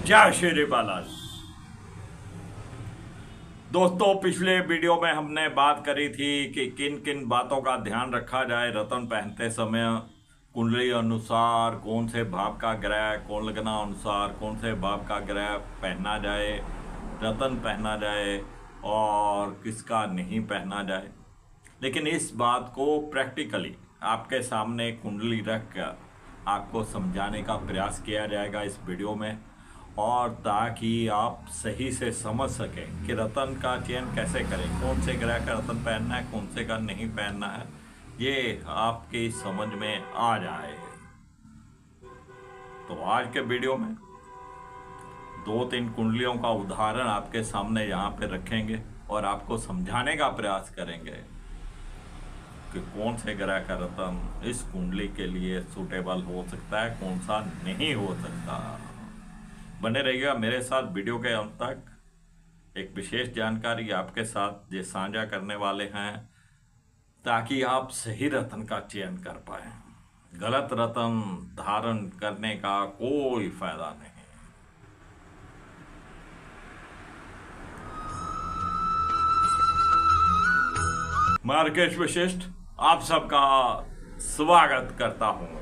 जय श्री बालाजी। दोस्तों, पिछले वीडियो में हमने बात करी थी कि किन किन बातों का ध्यान रखा जाए रतन पहनते समय। कुंडली अनुसार कौन से भाव का ग्रह, कौन लगना अनुसार कौन से भाव का ग्रह पहना जाए, रतन पहना जाए और किसका नहीं पहना जाए। लेकिन इस बात को प्रैक्टिकली आपके सामने कुंडली रख कर आपको समझाने का प्रयास किया जाएगा इस वीडियो में, और ताकि आप सही से समझ सकें कि रतन का चयन कैसे करें, कौन से ग्रह का रतन पहनना है, कौन से का नहीं पहनना है, ये आपकी समझ में आ जाए। तो आज के वीडियो में 2-3 कुंडलियों का उदाहरण आपके सामने यहाँ पे रखेंगे और आपको समझाने का प्रयास करेंगे कि कौन से ग्रह का रतन इस कुंडली के लिए सूटेबल हो सकता है, कौन सा नहीं हो सकता। बने रहिएगा मेरे साथ वीडियो के अंत तक। एक विशेष जानकारी आपके साथ ये साझा करने वाले हैं ताकि आप सही रतन का चयन कर पाए। गलत रतन धारण करने का कोई फायदा नहीं। मार्केश वशिष्ठ आप सबका स्वागत करता हूं।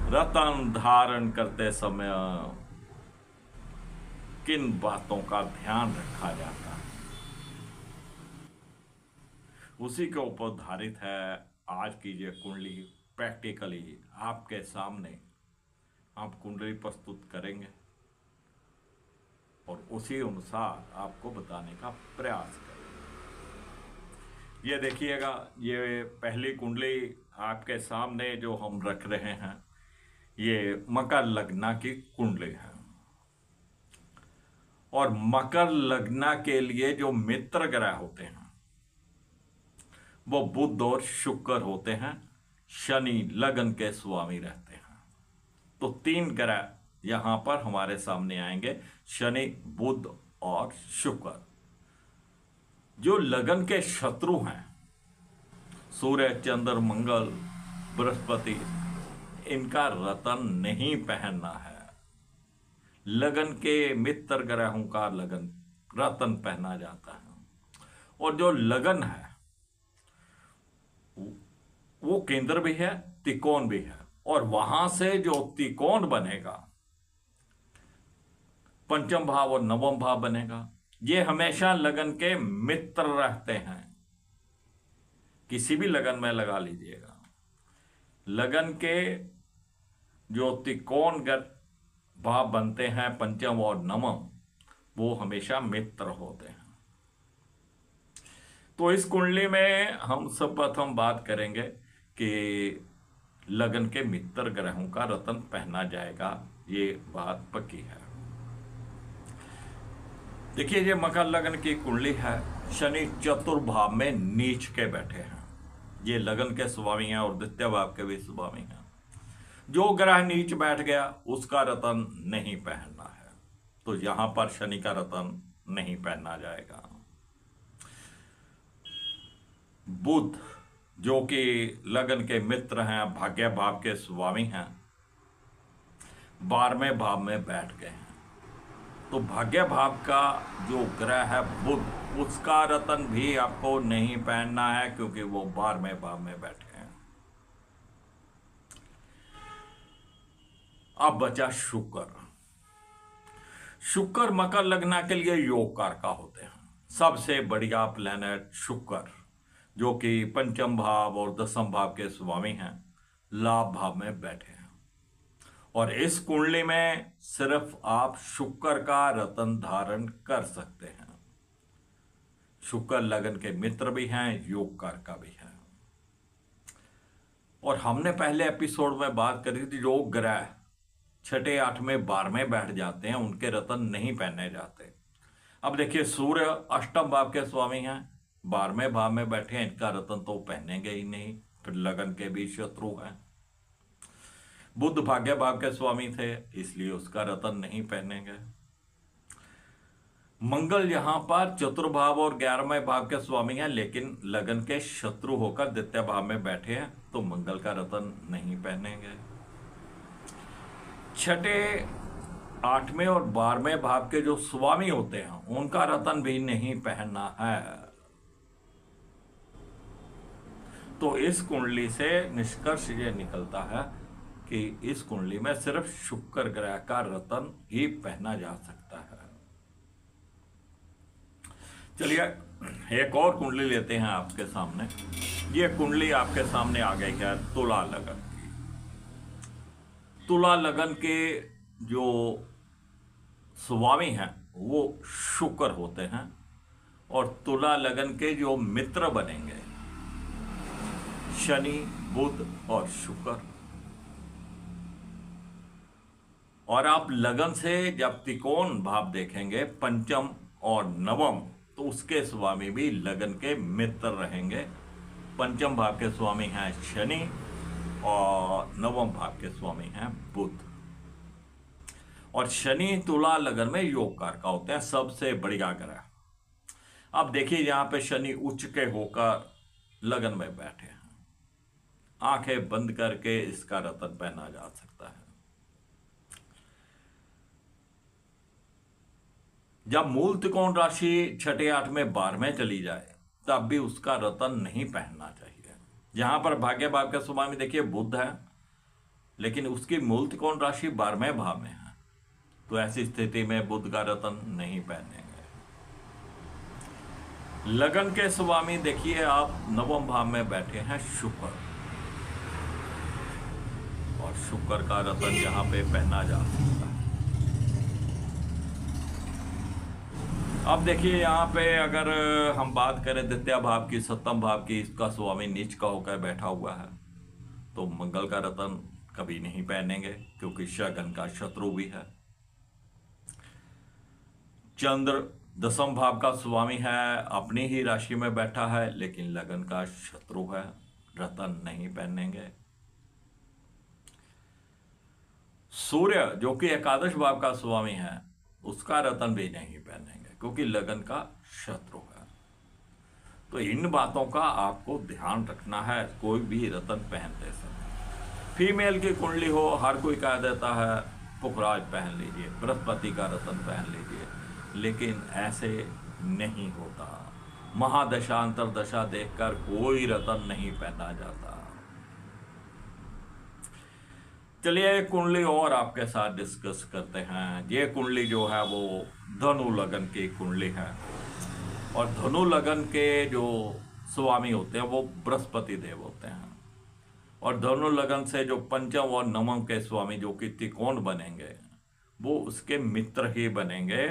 रतन धारण करते समय किन बातों का ध्यान रखा जाता है, उसी के ऊपर आधारित है आज की ये कुंडली। प्रैक्टिकली आपके सामने आप कुंडली प्रस्तुत करेंगे और उसी अनुसार आपको बताने का प्रयास करेंगे। ये देखिएगा, ये पहली कुंडली आपके सामने जो हम रख रहे हैं, ये मकर लग्ना की कुंडली है। और मकर लग्ना के लिए जो मित्र ग्रह होते हैं वो बुध और शुक्र होते हैं। शनि लगन के स्वामी रहते हैं। तो 3 ग्रह यहां पर हमारे सामने आएंगे, शनि, बुध और शुक्र। जो लगन के शत्रु हैं, सूर्य, चंद्र, मंगल, बृहस्पति, इनका रतन नहीं पहनना है। लगन के मित्र ग्रहों का लगन रतन पहना जाता है। और जो लगन है वो केंद्र भी है, त्रिकोण भी है, और वहां से जो त्रिकोण बनेगा, पंचम भाव और नवम भाव बनेगा, ये हमेशा लगन के मित्र रहते हैं। किसी भी लगन में लगा लीजिएगा, लगन के जो त्रिकोण भाव बनते हैं, पंचम और नवम, वो हमेशा मित्र होते हैं। तो इस कुंडली में हम सब प्रथम बात करेंगे कि लगन के मित्र ग्रहों का रतन पहना जाएगा। ये बात पक्की है। देखिए, ये मकर लगन की कुंडली है। शनि चतुर्भाव में नीच के बैठे हैं। ये लगन के स्वामी हैं और द्वितीय भाव के भी स्वामी हैं। जो ग्रह नीच बैठ गया उसका रतन नहीं पहनना है, तो यहां पर शनि का रतन नहीं पहना जाएगा। बुध जो कि लगन के मित्र हैं, भाग्य भाव के स्वामी हैं, 12वें भाव में बैठ गए हैं। तो भाग्य भाव का जो ग्रह है बुध, उसका रतन भी आपको नहीं पहनना है क्योंकि वो 12वें भाव में बैठे हैं। अब बचा शुक्र। शुक्र मकर लग्ना के लिए योग कारका होते हैं। सबसे बढ़िया प्लेनेट शुक्र, जो कि पंचम भाव और दसम भाव के स्वामी हैं, लाभ भाव में बैठे हैं। और इस कुंडली में सिर्फ आप शुक्र का रतन धारण कर सकते हैं। शुक्र लगन के मित्र भी हैं, योग कारका भी है। और हमने पहले एपिसोड में बात करी थी, जो ग्रह 6, 8, 12 बैठ जाते हैं उनके रतन नहीं पहने जाते। अब देखिए, सूर्य अष्टम भाव के स्वामी हैं, 12वें भाव में बैठे हैं, इनका रतन तो पहनेंगे ही नहीं, फिर लगन के भी शत्रु हैं। बुध भाग्य भाव के स्वामी थे, इसलिए उसका रतन नहीं पहनेंगे। मंगल यहां पर चतुर्भाव और 11वें भाव के स्वामी हैं, लेकिन लगन के शत्रु होकर द्वितीय भाव में बैठे हैं, तो मंगल का रतन नहीं पहनेंगे। छठे 8वें और 12वें भाव के जो स्वामी होते हैं उनका रत्न भी नहीं पहनना है। तो इस कुंडली से निष्कर्ष ये निकलता है कि इस कुंडली में सिर्फ शुक्र ग्रह का रत्न ही पहना जा सकता है। चलिए एक और कुंडली लेते हैं आपके सामने। ये कुंडली आपके सामने आ गई है तुला लगन की। तुला लगन के जो स्वामी हैं वो शुक्र होते हैं और तुला लगन के जो मित्र बनेंगे शनि, बुध और शुक्र। और आप लगन से जब त्रिकोण भाव देखेंगे पंचम और नवम, तो उसके स्वामी भी लगन के मित्र रहेंगे। पंचम भाव के स्वामी हैं शनि और नवम भाव के स्वामी हैं बुध। और शनि तुला लगन में योग कारक होते हैं, सबसे बढ़िया ग्रह। अब देखिए यहां पे शनि उच्च के होकर लगन में बैठे हैं, आंखें बंद करके इसका रत्न पहना जा सकता है। जब मूल त्रिकोण राशि 6, 8 में 12 में चली जाए तब भी उसका रत्न नहीं पहनना चाहिए। जहां पर भाग्य भाव के स्वामी देखिए बुध है, लेकिन उसकी मूल त्रिकोण राशि 12वें भाव में है, तो ऐसी स्थिति में बुध का रत्न नहीं पहनेंगे। लगन के स्वामी देखिए आप नवम भाव में बैठे हैं शुक्र, और शुक्र का रत्न यहां पे पहना जा सकता है। अब देखिए यहाँ पे अगर हम बात करें द्वितीय भाव की, सप्तम भाव की, इसका स्वामी नीच का होकर बैठा हुआ है, तो मंगल का रत्न कभी नहीं पहनेंगे क्योंकि शगन का शत्रु भी है। चंद्र दसम भाव का स्वामी है, अपनी ही राशि में बैठा है, लेकिन लगन का शत्रु है, रत्न नहीं पहनेंगे। सूर्य जो कि एकादश भाव का स्वामी है, उसका रत्न भी नहीं पहनेंगे क्योंकि लगन का शत्रु है। तो इन बातों का आपको ध्यान रखना है कोई भी रत्न पहनते समय। फीमेल की कुंडली हो, हर कोई कह देता है पुखराज पहन लीजिए, बृहस्पति का रत्न पहन लीजिए, लेकिन ऐसे नहीं होता। महादशा अंतरदशा देखकर कोई रत्न नहीं पहना जाता। चलिए एक कुंडली और आपके साथ डिस्कस करते हैं। ये कुंडली जो है वो धनु लगन की कुंडली है, और धनु लगन के जो स्वामी होते हैं वो बृहस्पति देव होते हैं। और धनु लगन से जो पंचम और नवम के स्वामी जो कि त्रिकोण बनेंगे वो उसके मित्र ही बनेंगे।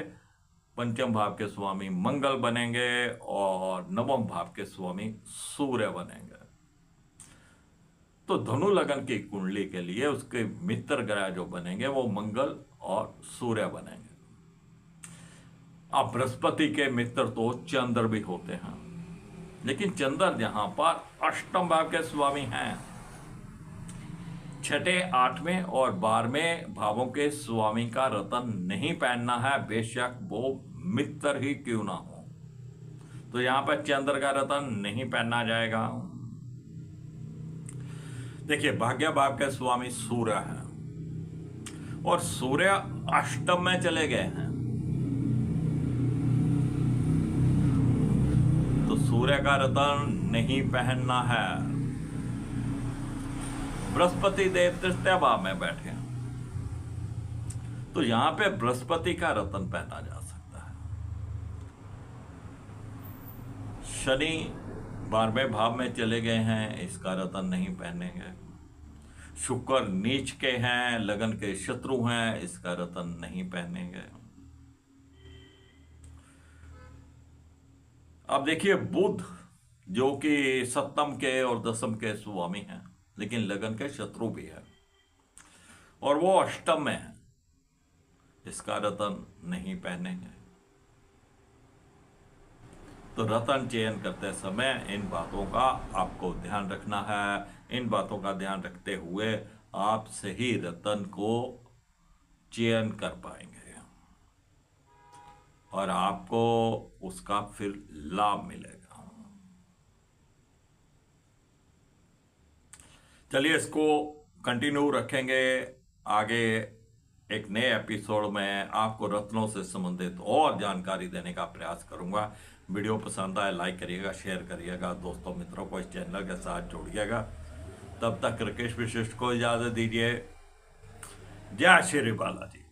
पंचम भाव के स्वामी मंगल बनेंगे और नवम भाव के स्वामी सूर्य बनेंगे। तो धनु लगन की कुंडली के लिए उसके मित्र ग्रह जो बनेंगे वो मंगल और सूर्य बनेंगे। अब बृहस्पति के मित्र तो चंद्र भी होते हैं, लेकिन चंद्र यहां पर अष्टम भाव के स्वामी हैं। 6, 8वें और 12वें भावों के स्वामी का रत्न नहीं पहनना है, बेशक वो मित्र ही क्यों ना हो। तो यहां पर चंद्र का रत्न नहीं पहना जाएगा। देखिए भाग्य भाव के स्वामी सूर्य है और सूर्य अष्टम में चले गए हैं, तो सूर्य का रत्न नहीं पहनना है। बृहस्पति देव तृतीय भाव में बैठे हैं, तो यहां पे बृहस्पति का रत्न पहना जा सकता है। शनि 12वें भाव में चले गए हैं, इसका रत्न नहीं पहनेंगे। शुक्र नीच के हैं, लगन के शत्रु हैं, इसका रत्न नहीं पहनेंगे। अब देखिए बुध जो कि सप्तम के और दसम के स्वामी हैं, लेकिन लगन के शत्रु भी है और वो अष्टम में है, इसका रत्न नहीं पहनेंगे। तो रत्न चयन करते समय इन बातों का आपको ध्यान रखना है। इन बातों का ध्यान रखते हुए आप सही रत्न को चयन कर पाएंगे और आपको उसका फिर लाभ मिलेगा। चलिए इसको कंटिन्यू रखेंगे, आगे एक नए एपिसोड में आपको रत्नों से संबंधित और जानकारी देने का प्रयास करूंगा। वीडियो पसंद आए लाइक करिएगा, शेयर करिएगा, दोस्तों मित्रों को इस चैनल के साथ जोड़िएगा। तब तक राकेश वशिष्ठ को इजाज़त दीजिए। जय श्री बालाजी।